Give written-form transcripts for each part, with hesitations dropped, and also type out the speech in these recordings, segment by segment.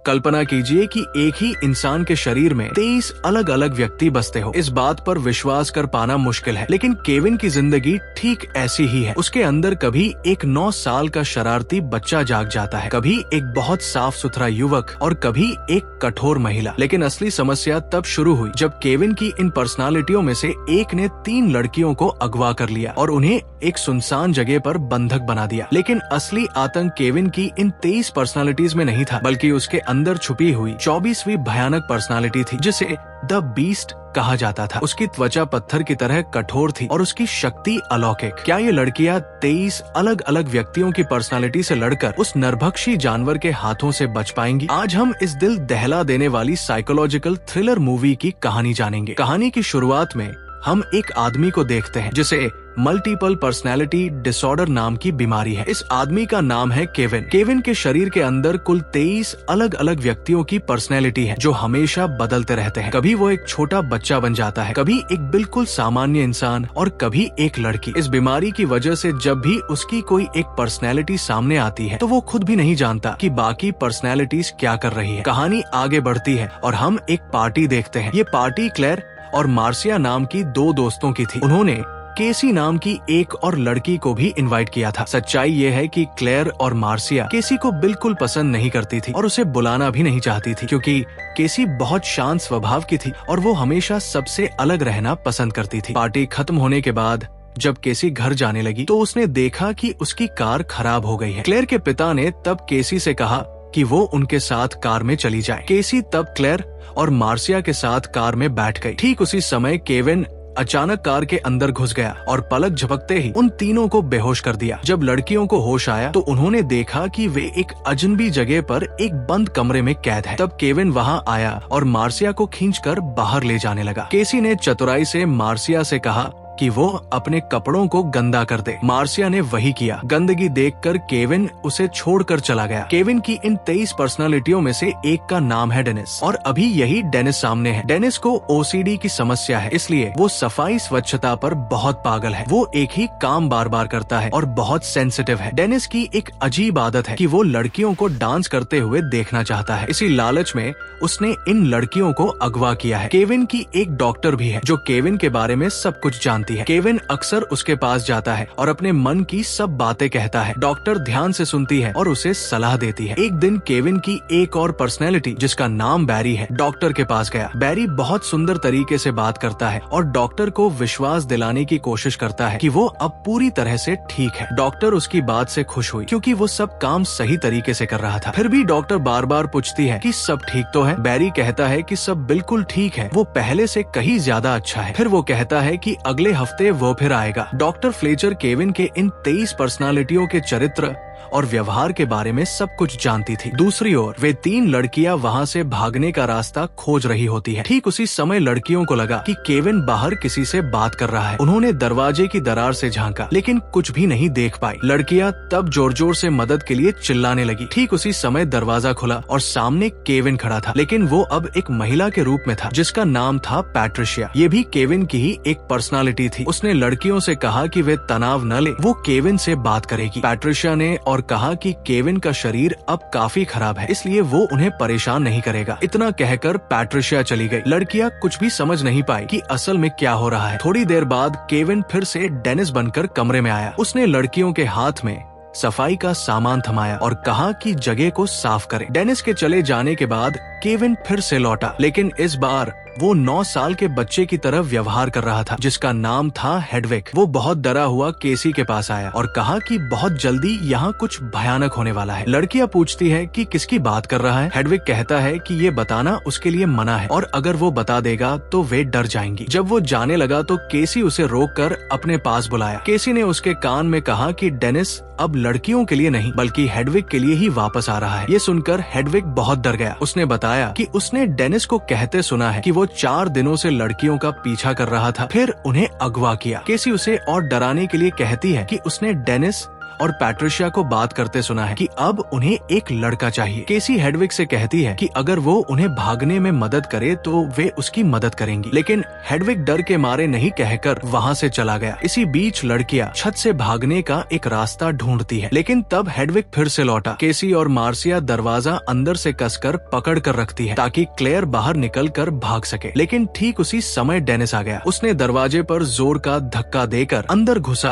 कल्पना कीजिए कि एक ही इंसान के शरीर में 23 अलग अलग व्यक्ति बसते हो। इस बात पर विश्वास कर पाना मुश्किल है, लेकिन केविन की जिंदगी ठीक ऐसी ही है। उसके अंदर कभी एक 9 साल का शरारती बच्चा जाग जाता है, कभी एक बहुत साफ सुथरा युवक और कभी एक कठोर महिला। लेकिन असली समस्या तब शुरू हुई जब केविन की इन पर्सनालिटियों में से एक ने 3 लड़कियों को अगवा कर लिया और उन्हें एक सुनसान जगह पर बंधक बना दिया। लेकिन असली आतंक केविन की इन 23 पर्सनालिटीज में नहीं था, बल्कि उसके अंदर छुपी हुई 24वीं भयानक पर्सनालिटी थी, जिसे द बीस्ट कहा जाता था। उसकी त्वचा पत्थर की तरह कठोर थी और उसकी शक्ति अलौकिक। क्या ये लड़कियां 23 अलग अलग व्यक्तियों की पर्सनालिटी से लड़कर उस नरभक्षी जानवर के हाथों से बच पाएंगी? आज हम इस दिल दहला देने वाली साइकोलॉजिकल थ्रिलर मूवी की कहानी जानेंगे। कहानी की शुरुआत में हम एक आदमी को देखते हैं जिसे मल्टीपल पर्सनैलिटी डिसऑर्डर नाम की बीमारी है। इस आदमी का नाम है केविन। केविन के शरीर के अंदर कुल 23 अलग अलग व्यक्तियों की पर्सनैलिटी है जो हमेशा बदलते रहते हैं। कभी वो एक छोटा बच्चा बन जाता है, कभी एक बिल्कुल सामान्य इंसान और कभी एक लड़की। इस बीमारी की वजह से जब भी उसकी कोई एक पर्सनैलिटी सामने आती है तो वो खुद भी नहीं जानता कि बाकी पर्सनैलिटीज क्या कर रही है। कहानी आगे बढ़ती है और हम एक पार्टी देखते हैं। ये पार्टी क्लेर और मार्सिया नाम की 2 दोस्तों की थी। उन्होंने केसी नाम की एक और लड़की को भी इनवाइट किया था। सच्चाई ये है कि क्लेर और मार्सिया केसी को बिल्कुल पसंद नहीं करती थी और उसे बुलाना भी नहीं चाहती थी, क्योंकि केसी बहुत शांत स्वभाव की थी और वो हमेशा सबसे अलग रहना पसंद करती थी। पार्टी खत्म होने के बाद जब केसी घर जाने लगी तो उसने देखा कि उसकी कार खराब हो गई है। क्लेर के पिता ने तब केसी से कहा कि वो उनके साथ कार में चली जाए। केसी तब क्लेर और मार्सिया के साथ कार में बैठ गई। ठीक उसी समय केविन अचानक कार के अंदर घुस गया और पलक झपकते ही उन तीनों को बेहोश कर दिया। जब लड़कियों को होश आया तो उन्होंने देखा कि वे एक अजनबी जगह पर एक बंद कमरे में कैद है। तब केविन वहां आया और मार्सिया को खींचकर बाहर ले जाने लगा। केसी ने चतुराई से मार्सिया से कहा कि वो अपने कपड़ों को गंदा कर दे। मार्सिया ने वही किया। गंदगी देखकर केविन उसे छोड़कर चला गया। केविन की इन 23 पर्सनालिटियों में से एक का नाम है डेनिस और अभी यही डेनिस सामने है। डेनिस को ओसीडी की समस्या है, इसलिए वो सफाई स्वच्छता पर बहुत पागल है। वो एक ही काम बार बार करता है और बहुत सेंसिटिव है। डेनिस की एक अजीब आदत है कि वो लड़कियों को डांस करते हुए देखना चाहता है। इसी लालच में उसने इन लड़कियों को अगवा किया है। केविन की एक डॉक्टर भी है जो केविन के बारे में सब कुछ जानती है। केविन अक्सर उसके पास जाता है और अपने मन की सब बातें कहता है। डॉक्टर ध्यान से सुनती है और उसे सलाह देती है। एक दिन केविन की एक और पर्सनैलिटी जिसका नाम बैरी है डॉक्टर के पास गया। बैरी बहुत सुंदर तरीके से बात करता है और डॉक्टर को विश्वास दिलाने की कोशिश करता है कि वो अब पूरी तरह से ठीक है। डॉक्टर उसकी बात से खुश हुई क्योंकि वो सब काम सही तरीके से कर रहा था। फिर भी डॉक्टर बार बार पूछती है कि सब ठीक तो है। बैरी कहता है कि सब बिल्कुल ठीक है, वो पहले से कहीं ज्यादा अच्छा है। फिर वो कहता है कि अगले हफ्ते वो फिर आएगा। डॉक्टर फ्लेचर केविन के इन 23 पर्सनालिटियों के चरित्र और व्यवहार के बारे में सब कुछ जानती थी। दूसरी ओर वे 3 लड़कियां वहां से भागने का रास्ता खोज रही होती है। ठीक उसी समय लड़कियों को लगा कि केविन बाहर किसी से बात कर रहा है। उन्होंने दरवाजे की दरार से झांका लेकिन कुछ भी नहीं देख पाई। लड़कियां तब जोर जोर से मदद के लिए चिल्लाने लगी। ठीक उसी समय दरवाजा खुला और सामने केविन खड़ा था, लेकिन वो अब एक महिला के रूप में था जिसका नाम था पैट्रिशिया। ये भी केविन की ही एक पर्सनालिटी थी। उसने लड़कियों से कहा कि वे तनाव न ले, वो केविन से बात करेगी। पैट्रिशिया ने और कहा कि केविन का शरीर अब काफी खराब है, इसलिए वो उन्हें परेशान नहीं करेगा। इतना कहकर पैट्रिशिया चली गई। लड़कियां कुछ भी समझ नहीं पाई कि असल में क्या हो रहा है। थोड़ी देर बाद केविन फिर से डेनिस बनकर कमरे में आया। उसने लड़कियों के हाथ में सफाई का सामान थमाया और कहा कि जगह को साफ करें। डेनिस के चले जाने के बाद केविन फिर से लौटा, लेकिन इस बार वो 9 साल के बच्चे की तरह व्यवहार कर रहा था जिसका नाम था हेडविग। वो बहुत डरा हुआ केसी के पास आया और कहा कि बहुत जल्दी यहाँ कुछ भयानक होने वाला है। लड़कियां पूछती है कि किसकी बात कर रहा है। हेडविग कहता है कि ये बताना उसके लिए मना है और अगर वो बता देगा तो वे डर जाएंगी। जब वो जाने लगा तो केसी उसे रोककर अपने पास बुलाया। केसी ने उसके कान में कहा कि डेनिस अब लड़कियों के लिए नहीं बल्कि हेडविग के लिए ही वापस आ रहा है। ये सुनकर हेडविग बहुत डर गया। उसने बताया कि उसने डेनिस को कहते सुना है कि वो 4 दिनों से लड़कियों का पीछा कर रहा था, फिर उन्हें अगवा किया। केसी उसे और डराने के लिए कहती है कि उसने डेनिस और पैट्रिशिया को बात करते सुना है कि अब उन्हें एक लड़का चाहिए। केसी हेडविग से कहती है कि अगर वो उन्हें भागने में मदद करे तो वे उसकी मदद करेंगी, लेकिन हेडविग डर के मारे नहीं कहकर वहाँ से चला गया। इसी बीच लड़कियां छत से भागने का एक रास्ता ढूंढती है, लेकिन तब हेडविग फिर से लौटा। केसी और मार्सिया दरवाजा अंदर से कसकर पकड़ कर रखती है ताकि क्लेयर बाहर निकल कर भाग सके, लेकिन ठीक उसी समय डेनिस आ गया। उसने दरवाजे पर जोर का धक्का देकर अंदर घुसा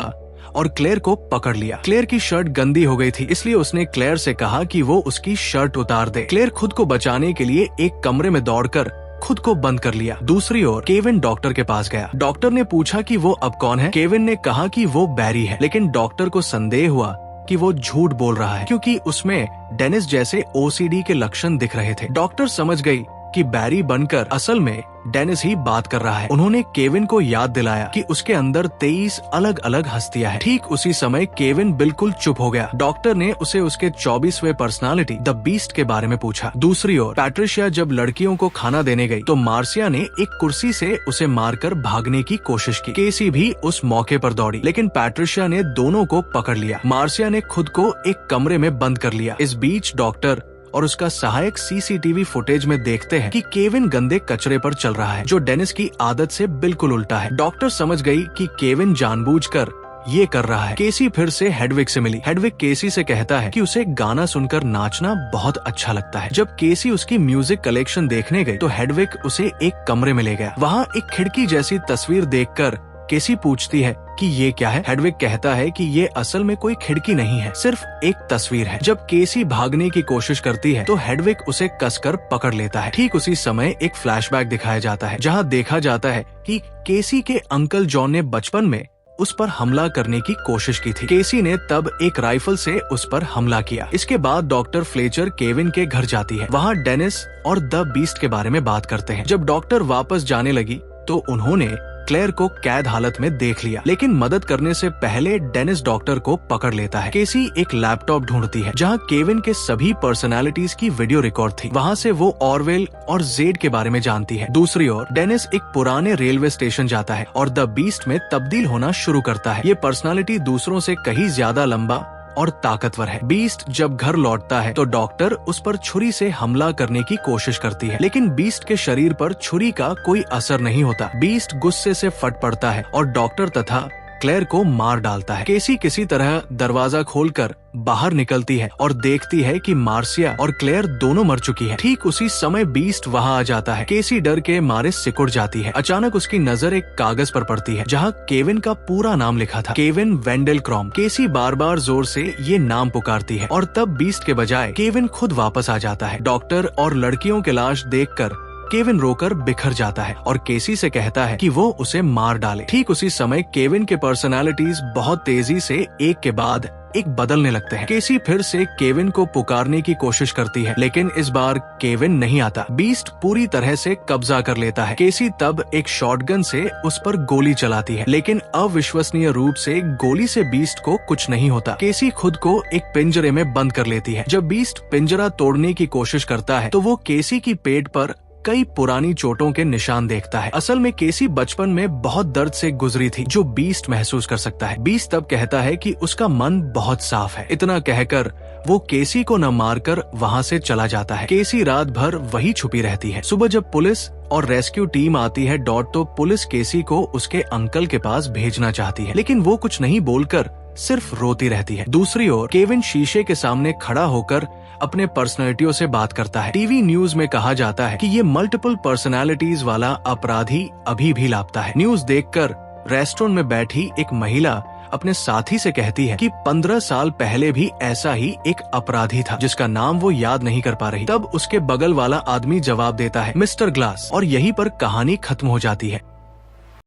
और क्लेयर को पकड़ लिया। क्लेयर की शर्ट गंदी हो गई थी, इसलिए उसने क्लेयर से कहा कि वो उसकी शर्ट उतार दे। क्लेयर खुद को बचाने के लिए एक कमरे में दौड़कर खुद को बंद कर लिया। दूसरी ओर केविन डॉक्टर के पास गया। डॉक्टर ने पूछा कि वो अब कौन है। केविन ने कहा कि वो बैरी है, लेकिन डॉक्टर को संदेह हुआ कि वो झूठ बोल रहा है क्योंकि उसमें डेनिस जैसे OCD के लक्षण दिख रहे थे। डॉक्टर समझ गई कि बैरी बनकर असल में डेनिस ही बात कर रहा है। उन्होंने केविन को याद दिलाया कि उसके अंदर 23 अलग अलग हस्तियां हैं। ठीक उसी समय केविन बिल्कुल चुप हो गया। डॉक्टर ने उसे उसके 24वें पर्सनालिटी द बीस्ट के बारे में पूछा। दूसरी ओर पैट्रिशिया जब लड़कियों को खाना देने गई तो मार्सिया ने एक कुर्सी से उसे मारकर भागने की कोशिश की। केसी भी उस मौके पर दौड़ी, लेकिन पैट्रिशिया ने दोनों को पकड़ लिया। मार्सिया ने खुद को एक कमरे में बंद कर लिया। इस बीच डॉक्टर और उसका सहायक CCTV फुटेज में देखते हैं कि केविन गंदे कचरे पर चल रहा है, जो डेनिस की आदत से बिल्कुल उल्टा है। डॉक्टर समझ गई कि केविन जानबूझकर ये कर रहा है। केसी फिर से हेडविग से मिली। हेडविग केसी से कहता है कि उसे गाना सुनकर नाचना बहुत अच्छा लगता है। जब केसी उसकी म्यूजिक कलेक्शन देखने गई तो हेडविग उसे एक कमरे में ले गया। वहाँ एक खिड़की जैसी तस्वीर देखकर केसी पूछती है कि ये क्या है। हेडविग कहता है कि ये असल में कोई खिड़की नहीं है, सिर्फ एक तस्वीर है। जब केसी भागने की कोशिश करती है तो हेडविग उसे कसकर पकड़ लेता है। ठीक उसी समय एक फ्लैशबैक दिखाया जाता है जहां देखा जाता है कि केसी के अंकल जॉन ने बचपन में उस पर हमला करने की कोशिश की थी। केसी ने तब एक राइफल से उस पर हमला किया। इसके बाद डॉक्टर फ्लेचर केविन के घर जाती है। वहाँ डेनिस और द बीस्ट के बारे में बात करते हैं। जब डॉक्टर वापस जाने लगी तो उन्होंने क्लेयर को कैद हालत में देख लिया, लेकिन मदद करने से पहले डेनिस डॉक्टर को पकड़ लेता है। केसी एक लैपटॉप ढूंढती है जहां केविन के सभी पर्सनालिटीज की वीडियो रिकॉर्ड थी। वहां से वो ऑरवेल और जेड के बारे में जानती है। दूसरी ओर डेनिस एक पुराने रेलवे स्टेशन जाता है और द बीस्ट में तब्दील होना शुरू करता है। ये पर्सनालिटी दूसरों से कहीं ज्यादा लंबा और ताकतवर है। बीस्ट जब घर लौटता है तो डॉक्टर उस पर छुरी से हमला करने की कोशिश करती है, लेकिन बीस्ट के शरीर पर छुरी का कोई असर नहीं होता। बीस्ट गुस्से से फट पड़ता है और डॉक्टर तथा क्लेयर को मार डालता है। केसी किसी तरह दरवाजा खोलकर बाहर निकलती है और देखती है कि मार्सिया और क्लेयर दोनों मर चुकी है। ठीक उसी समय बीस्ट वहां आ जाता है। केसी डर के मारे सिकुड़ जाती है। अचानक उसकी नजर एक कागज पर पड़ती है जहां केविन का पूरा नाम लिखा था, केविन वेंडेल क्रॉम। केसी बार बार जोर से ये नाम पुकारती है और तब बीस्ट के बजाय केविन खुद वापस आ जाता है। डॉक्टर और लड़कियों के लाश देखकर केविन रोकर बिखर जाता है और केसी से कहता है कि वो उसे मार डाले। ठीक उसी समय केविन के पर्सनालिटीज बहुत तेजी से एक के बाद एक बदलने लगते हैं। केसी फिर से केविन को पुकारने की कोशिश करती है, लेकिन इस बार केविन नहीं आता। बीस्ट पूरी तरह से कब्जा कर लेता है। केसी तब एक शॉटगन से उस पर गोली चलाती है, लेकिन अविश्वसनीय रूप से गोली से बीस्ट को कुछ नहीं होता। केसी खुद को एक पिंजरे में बंद कर लेती है। जब बीस्ट पिंजरा तोड़ने की कोशिश करता है तो वो केसी की पेट पर कई पुरानी चोटों के निशान देखता है। असल में केसी बचपन में बहुत दर्द से गुजरी थी, जो बीस्ट महसूस कर सकता है। बीस्ट तब कहता है कि उसका मन बहुत साफ है। इतना कहकर वो केसी को न मारकर वहाँ से चला जाता है। केसी रात भर वही छुपी रहती है। सुबह जब पुलिस और रेस्क्यू टीम आती है तो पुलिस केसी को उसके अंकल के पास भेजना चाहती है, लेकिन वो कुछ नहीं बोलकर सिर्फ रोती रहती है। दूसरी ओर केविन शीशे के सामने खड़ा होकर अपने पर्सनैलिटियों से बात करता है। टीवी न्यूज में कहा जाता है कि ये मल्टीपल पर्सनैलिटीज वाला अपराधी अभी भी लापता है। न्यूज देखकर रेस्टोरेंट में बैठी एक महिला अपने साथी से कहती है कि 15 साल पहले भी ऐसा ही एक अपराधी था जिसका नाम वो याद नहीं कर पा रही। तब उसके बगल वाला आदमी जवाब देता है, मिस्टर ग्लास, और यहीं पर कहानी खत्म हो जाती है।